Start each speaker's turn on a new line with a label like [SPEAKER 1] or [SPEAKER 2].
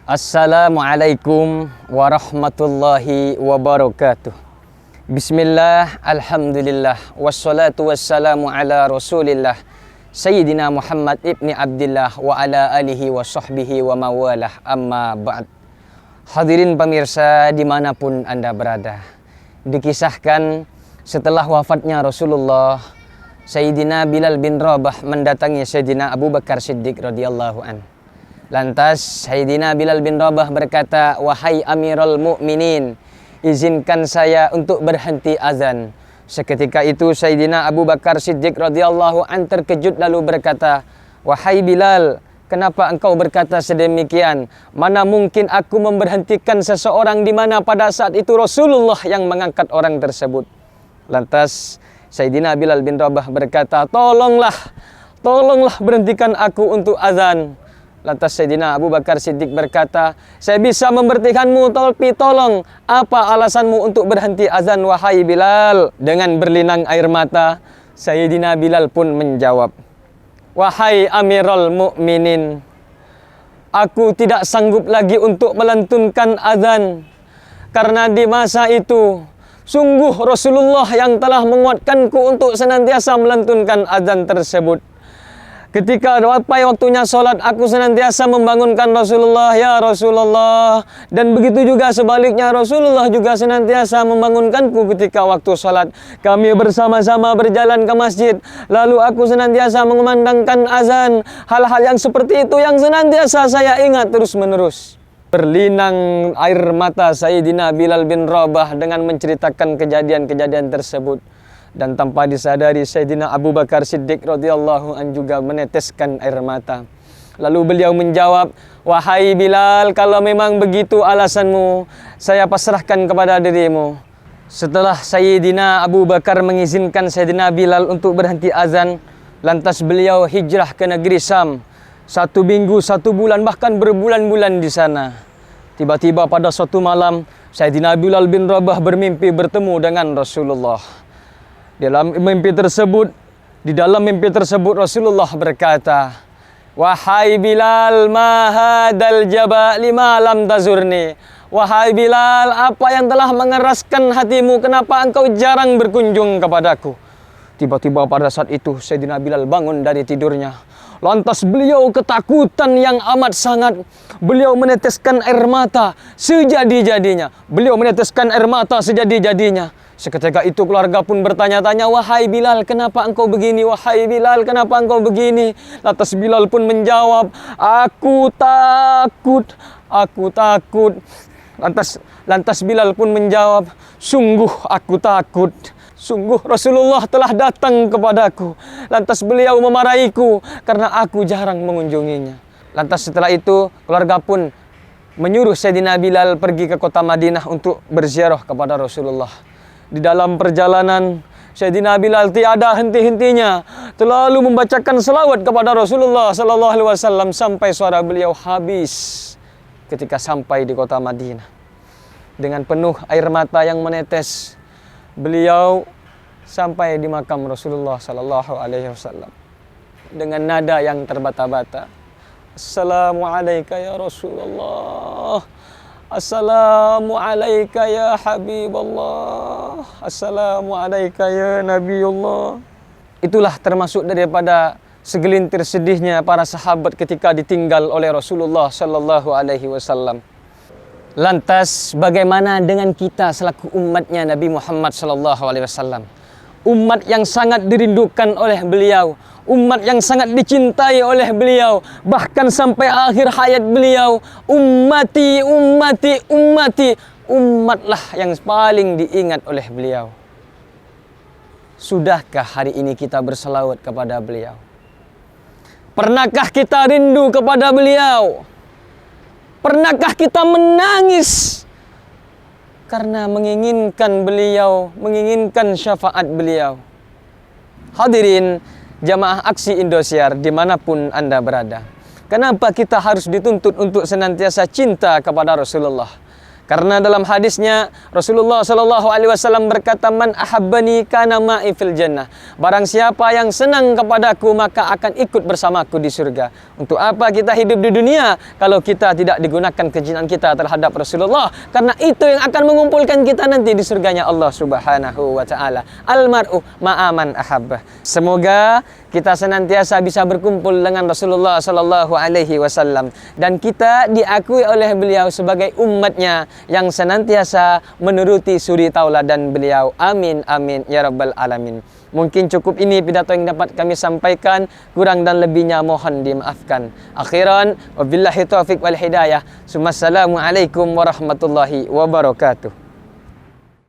[SPEAKER 1] Assalamualaikum warahmatullahi wabarakatuh. Bismillah, alhamdulillah, wassalatu wassalamu ala rasulillah Sayyidina Muhammad ibni Abdillah wa ala alihi wa sahbihi wa mawalah, amma ba'd. Hadirin pemirsa dimanapun Anda berada, dikisahkan setelah wafatnya Rasulullah, Sayyidina Bilal bin Rabah mendatangi Sayyidina Abu Bakar Siddiq radhiyallahu an. Lantas Sayyidina Bilal bin Rabah berkata, "Wahai Amirul Mukminin, izinkan saya untuk berhenti azan." Seketika itu Sayyidina Abu Bakar Siddiq radhiyallahu an terkejut lalu berkata, "Wahai Bilal, kenapa engkau berkata sedemikian? Mana mungkin aku memberhentikan seseorang di mana pada saat itu Rasulullah yang mengangkat orang tersebut." Lantas Sayyidina Bilal bin Rabah berkata, Tolonglah berhentikan aku untuk azan." Lantas Sayyidina Abu Bakar Siddiq berkata, "Saya bisa memberhentikanmu, tapi tolong, apa alasanmu untuk berhenti azan, wahai Bilal?" Dengan berlinang air mata, Sayyidina Bilal pun menjawab, "Wahai Amirul Mukminin, aku tidak sanggup lagi untuk melantunkan azan, karena di masa itu sungguh Rasulullah yang telah menguatkanku untuk senantiasa melantunkan azan tersebut. Ketika waktunya sholat, aku senantiasa membangunkan Rasulullah, ya Rasulullah. Dan begitu juga sebaliknya, Rasulullah juga senantiasa membangunkanku ketika waktu sholat. Kami bersama-sama berjalan ke masjid, lalu aku senantiasa mengumandangkan azan. Hal-hal yang seperti itu yang senantiasa saya ingat terus-menerus." Berlinang air mata Sayyidina Bilal bin Rabah dengan menceritakan kejadian-kejadian tersebut. Dan tanpa disadari Sayyidina Abu Bakar Siddiq radhiyallahu an juga meneteskan air mata. Lalu beliau menjawab, "Wahai Bilal, kalau memang begitu alasanmu, saya pasrahkan kepada dirimu." Setelah Sayyidina Abu Bakar mengizinkan Sayyidina Bilal untuk berhenti azan, lantas beliau hijrah ke negeri Syam. 1 minggu, 1 bulan, bahkan berbulan-bulan di sana. Tiba-tiba pada suatu malam, Sayyidina Bilal bin Rabah bermimpi bertemu dengan Rasulullah. Di dalam mimpi tersebut Rasulullah berkata, "Wahai Bilal, ma hadal jaba lima lam tazurni." Wahai Bilal, apa yang telah mengeraskan hatimu? Kenapa engkau jarang berkunjung kepadaku? Tiba-tiba pada saat itu Sayyidina Bilal bangun dari tidurnya. Lantas beliau ketakutan yang amat sangat. Beliau meneteskan air mata sejadi-jadinya. Seketika itu keluarga pun bertanya-tanya, "Wahai Bilal, kenapa engkau begini? Wahai Bilal, kenapa engkau begini?" Lantas Bilal pun menjawab, Aku takut. Lantas Bilal pun menjawab, "Sungguh aku takut. Sungguh Rasulullah telah datang kepadaku. Lantas beliau memarahiku karena aku jarang mengunjunginya." Lantas setelah itu keluarga pun menyuruh Sayyidina Bilal pergi ke kota Madinah untuk berziarah kepada Rasulullah. Di dalam perjalanan, Sayyidina Bilal tiada henti-hentinya terlalu membacakan selawat kepada Rasulullah sallallahu alaihi wasallam sampai suara beliau habis. Ketika sampai di kota Madinah, dengan penuh air mata yang menetes, beliau sampai di makam Rasulullah sallallahu alaihi wasallam dengan nada yang terbata-bata. "Assalamualaikum ya Rasulullah. Assalamualaikum ya Habiballah. Assalamualaikum ya Nabiullah." Itulah termasuk daripada segelintir sedihnya para sahabat ketika ditinggal oleh Rasulullah sallallahu alaihi wasallam. Lantas bagaimana dengan kita selaku umatnya Nabi Muhammad sallallahu alaihi wasallam? Umat yang sangat dirindukan oleh beliau, umat yang sangat dicintai oleh beliau, bahkan sampai akhir hayat beliau, ummati, umatlah yang paling diingat oleh beliau. Sudahkah hari ini kita berselawat kepada beliau? Pernahkah kita rindu kepada beliau? Pernahkah kita menangis karena menginginkan beliau, menginginkan syafaat beliau? Hadirin jamaah aksi Indosiar dimanapun Anda berada, kenapa kita harus dituntut untuk senantiasa cinta kepada Rasulullah? Karena dalam hadisnya Rasulullah Shallallahu Alaihi Wasallam berkata, man ahabbani kana ma'i fil jannah. Barang siapa yang senang kepadaku maka akan ikut bersamaku di surga. Untuk apa kita hidup di dunia kalau kita tidak digunakan kecintaan kita terhadap Rasulullah? Karena itu yang akan mengumpulkan kita nanti di surganya Allah Subhanahu wa taala. Almar'u ma'aman ahabbah. Semoga kita senantiasa bisa berkumpul dengan Rasulullah Sallallahu Alaihi Wasallam dan kita diakui oleh beliau sebagai umatnya yang senantiasa menuruti suri tauladan beliau. Amin amin ya rabbal alamin. Mungkin cukup ini pidato yang dapat kami sampaikan, kurang dan lebihnya mohon dimaafkan. Akhiran wabillahi taufiq wal hidayah. Assalamualaikum warahmatullahi wabarakatuh.